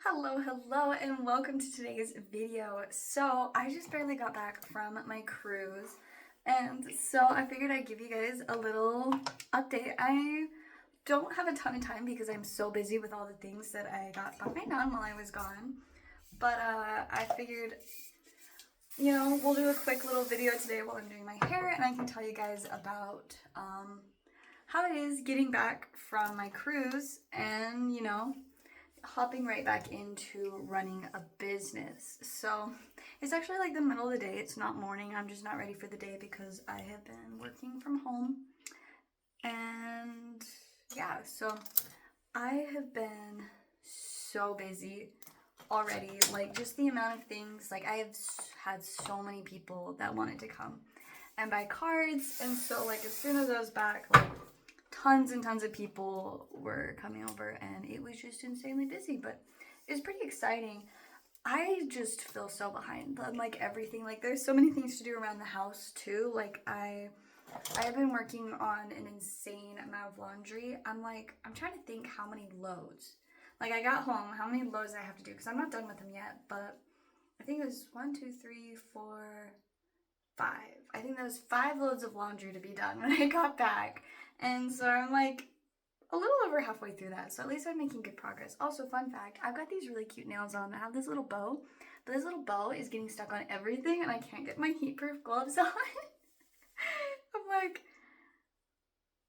Hello, and welcome to today's video. So, I just barely got back from my cruise, and so I figured I'd give you guys a little update. I don't have a ton of time because I'm so busy with all the things that I got behind on while I was gone, but I figured, we'll do a quick little video today while I'm doing my hair, and I can tell you guys about how it is getting back from my cruise and, hopping right back into running a business. So it's actually like the middle of the day. It's not morning. I'm just not ready for the day because I have been working from home. And yeah, so I have been so busy already. Like just the amount of things, like I have had so many people that wanted to come and buy cards. And so like as soon as I was back, like tons and tons of people were coming over and it was just insanely busy, but it was pretty exciting. I just feel so behind on like everything. Like there's so many things to do around the house too. Like I have been working on an insane amount of laundry. I'm trying to think how many loads. Like I got home, how many loads I have to do because I'm not done with them yet, but I think it was 5. I think there was 5 loads of laundry to be done when I got back. And so I'm like a little over halfway through that. So at least I'm making good progress. Also, fun fact, I've got these really cute nails on. I have this little bow, but this little bow is getting stuck on everything and I can't get my heat-proof gloves on. I'm like,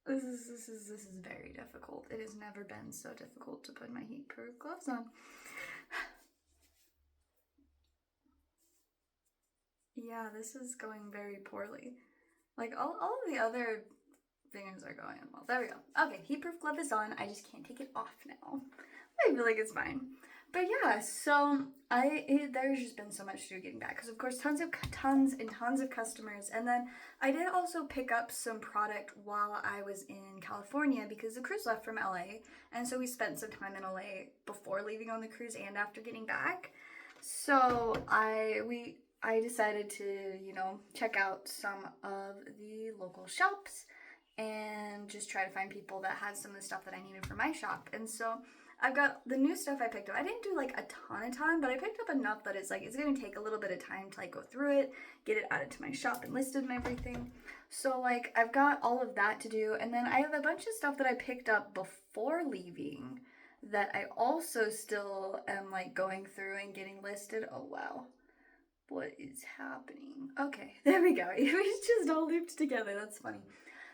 this is very difficult. It has never been so difficult to put my heat-proof gloves on. Yeah, this is going very poorly. Like all of the other fingers are going well. There we go. Okay, heat-proof glove is on. I just can't take it off now. I feel like it's fine. But yeah, so there's just been so much to do getting back because of course tons and tons of customers, and then I did also pick up some product while I was in California because the cruise left from LA, and so we spent some time in LA before leaving on the cruise and after getting back. So I decided to check out some of the local shops and just try to find people that had some of the stuff that I needed for my shop. And so I've got the new stuff I picked up. I didn't do like a ton, but I picked up enough that it's gonna take a little bit of time to like go through it, get it added to my shop and listed and everything. So like I've got all of that to do, and then I have a bunch of stuff that I picked up before leaving that I also still am like going through and getting listed. Oh wow. What is happening? Okay, there we go. It was just all looped together. That's funny.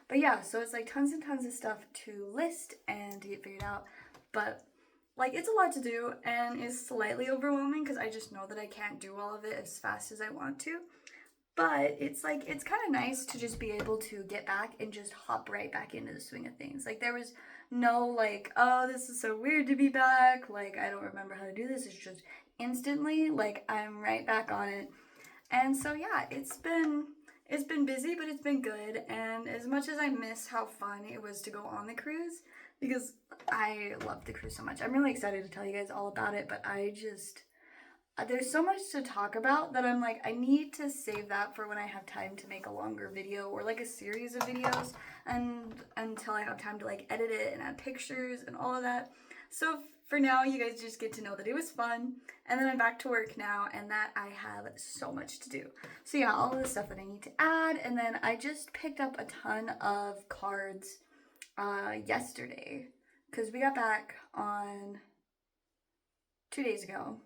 But yeah, so it's like tons and tons of stuff to list and to get figured out. But like it's a lot to do and is slightly overwhelming because I just know that I can't do all of it as fast as I want to. But it's like it's kind of nice to just be able to get back and just hop right back into the swing of things. Like there was no like, oh, this is so weird to be back. Like I don't remember how to do this. It's just instantly like I'm right back on it. And so yeah, it's been busy, but it's been good. And as much as I miss how fun it was to go on the cruise, because I love the cruise so much, I'm really excited to tell you guys all about it. But there's so much to talk about that I'm like, I need to save that for when I have time to make a longer video or like a series of videos, and until I have time to like edit it and add pictures and all of that. So for now, you guys just get to know that it was fun, and then I'm back to work now, and that I have so much to do. So yeah, all of the stuff that I need to add, and then I just picked up a ton of cards yesterday because we got back on 2 days ago,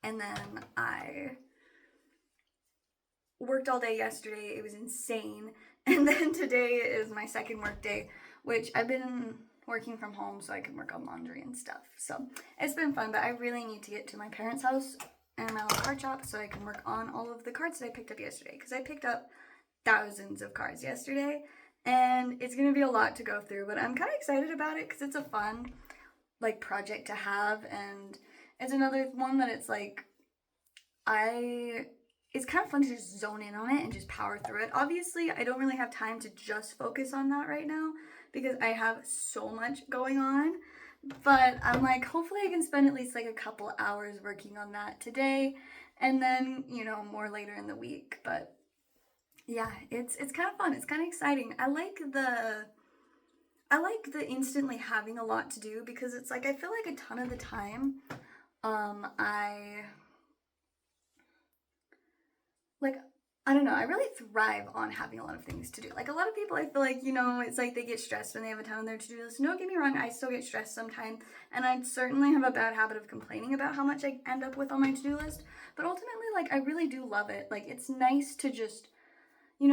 and then I worked all day yesterday. It was insane. And then today is my second work day, which I've been working from home so I can work on laundry and stuff. So it's been fun, but I really need to get to my parents' house and my little card shop so I can work on all of the cards that I picked up yesterday, because I picked up thousands of cards yesterday and it's going to be a lot to go through, but I'm kind of excited about it because it's a fun like project to have, and it's another one that it's like it's kind of fun to just zone in on it and just power through it. Obviously, I don't really have time to just focus on that right now because I have so much going on. But I'm like, hopefully I can spend at least like a couple hours working on that today, and then, more later in the week. But yeah, it's kind of fun. It's kind of exciting. I like the instantly having a lot to do, because it's like I feel like a ton of the time I like, I don't know, I really thrive on having a lot of things to do. Like, a lot of people, I feel like, it's like they get stressed when they have a ton on their to-do list. Don't get me wrong, I still get stressed sometimes, and I certainly have a bad habit of complaining about how much I end up with on my to-do list. But ultimately, like, I really do love it. Like, it's nice to just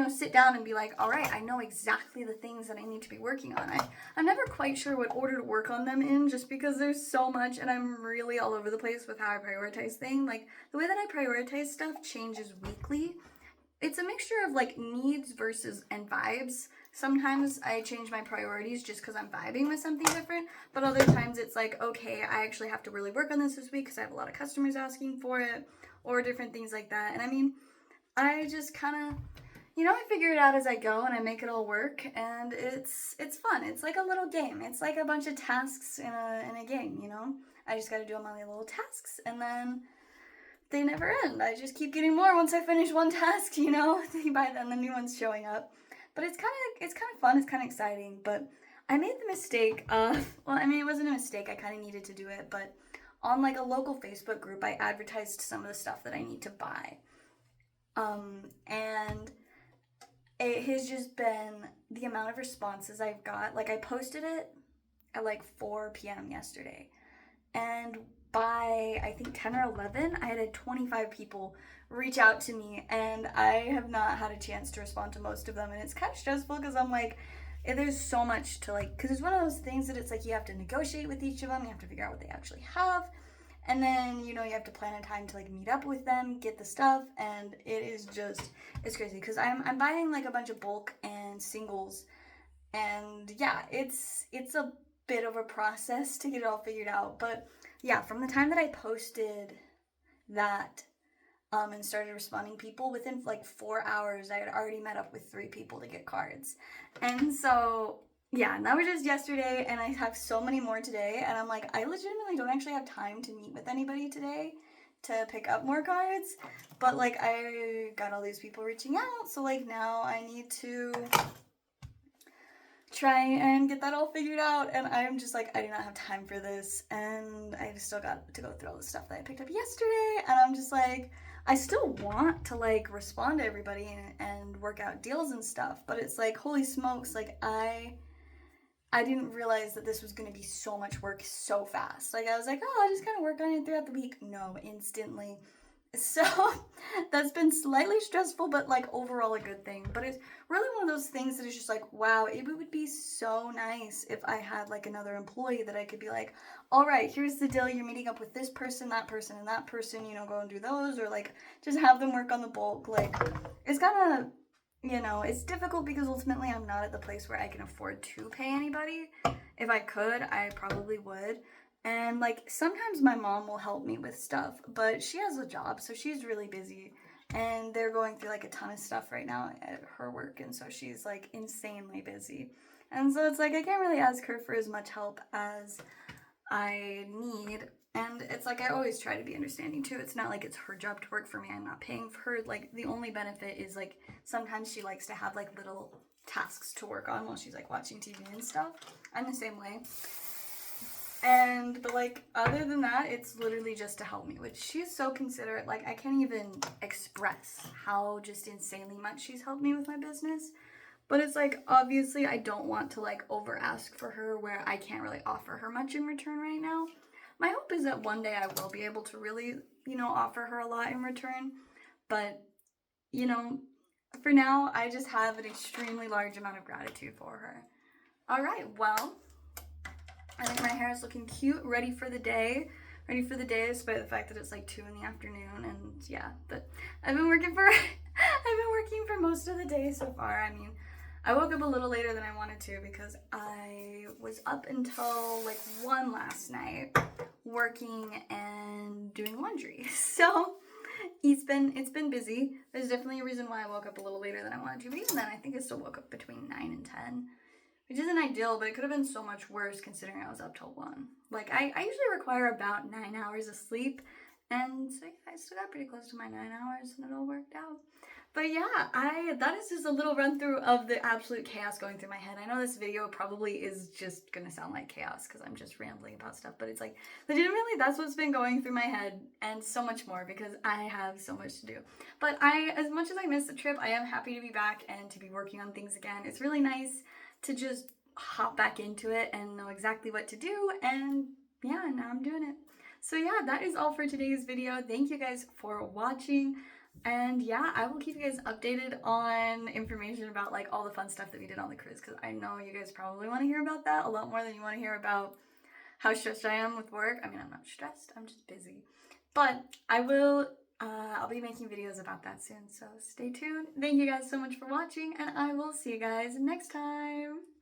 sit down and be like, all right, I know exactly the things that I need to be working on. I'm never quite sure what order to work on them in, just because there's so much, and I'm really all over the place with how I prioritize things. Like, the way that I prioritize stuff changes weekly. It's a mixture of like needs versus and vibes. Sometimes I change my priorities just because I'm vibing with something different, but other times it's like, okay, I actually have to really work on this week because I have a lot of customers asking for it, or different things like that. And I mean, I just kind of, I figure it out as I go, and I make it all work, and it's fun. It's like a little game. It's like a bunch of tasks in a game. I just got to do all my little tasks, and then they never end. I just keep getting more once I finish one task. By then the new one's showing up. But it's kind of fun. It's kind of exciting. But I made the mistake of, well, I mean, it wasn't a mistake. I kind of needed to do it, but on like a local Facebook group, I advertised some of the stuff that I need to buy. And it has just been the amount of responses I've got. Like, I posted it at like 4 p.m. yesterday, and by I think 10 or 11, I had 25 people reach out to me, and I have not had a chance to respond to most of them. And it's kind of stressful because I'm like, there's so much to like, because it's one of those things that it's like you have to negotiate with each of them, you have to figure out what they actually have, and then you have to plan a time to like meet up with them, get the stuff, and it's crazy because I'm buying like a bunch of bulk and singles, and yeah, it's a bit of a process to get it all figured out. But yeah, from the time that I posted that and started responding people, within like 4 hours I had already met up with 3 people to get cards. And so yeah, and that was just yesterday, and I have so many more today, and I'm like, I legitimately don't actually have time to meet with anybody today to pick up more cards. But like, I got all these people reaching out, so like now I need to try and get that all figured out, and I'm just like, I do not have time for this, and I just still got to go through all the stuff that I picked up yesterday, and I'm just like, I still want to like respond to everybody and work out deals and stuff, but it's like, holy smokes, like I didn't realize that this was going to be so much work so fast. Like, I was like, oh, I'll just kind of work on it throughout the week. No, instantly. So that's been slightly stressful, but like overall a good thing. But it's really one of those things that is just like, wow, it would be so nice if I had like another employee that I could be like, all right, here's the deal. You're meeting up with this person, and that person, go and do those, or like just have them work on the bulk. Like, it's kind of, it's difficult because ultimately I'm not at the place where I can afford to pay anybody. If I could, I probably would. And like, sometimes my mom will help me with stuff, but she has a job, so she's really busy. And they're going through like a ton of stuff right now at her work, and so she's like insanely busy. And so it's like, I can't really ask her for as much help as I need. And it's like, I always try to be understanding too. It's not like it's her job to work for me. I'm not paying for her. Like, the only benefit is like, sometimes she likes to have like little tasks to work on while she's like watching TV and stuff. I'm the same way. But like, other than that, it's literally just to help me, which she's so considerate. Like, I can't even express how just insanely much she's helped me with my business. But it's like, obviously I don't want to like over ask for her where I can't really offer her much in return right now. My hope is that one day I will be able to really, offer her a lot in return. But, for now, I just have an extremely large amount of gratitude for her. All right, well, I think my hair is looking cute, ready for the day, despite the fact that it's like 2 in the afternoon. And yeah, but I've been working for most of the day so far. I mean, I woke up a little later than I wanted to because I was up until like 1 last night working and doing laundry. So it's been busy. There's definitely a reason why I woke up a little later than I wanted to, but even then I think I still woke up between 9 and 10. Which isn't ideal, but it could have been so much worse considering I was up till 1. Like, I usually require about 9 hours of sleep, And so yeah, I still got pretty close to my 9 hours and it all worked out. But yeah, that is just a little run through of the absolute chaos going through my head. I know this video probably is just gonna sound like chaos because I'm just rambling about stuff, but it's like legitimately that's what's been going through my head and so much more because I have so much to do. But as much as I miss the trip, I am happy to be back and to be working on things again. It's really nice to just hop back into it and know exactly what to do, and yeah, now I'm doing it. So yeah, that is all for today's video. Thank you guys for watching. And yeah, I will keep you guys updated on information about like all the fun stuff that we did on the cruise because I know you guys probably want to hear about that a lot more than you want to hear about how stressed I am with work. I mean, I'm not stressed, I'm just busy. But I'll be making videos about that soon, so stay tuned. Thank you guys so much for watching, and I will see you guys next time.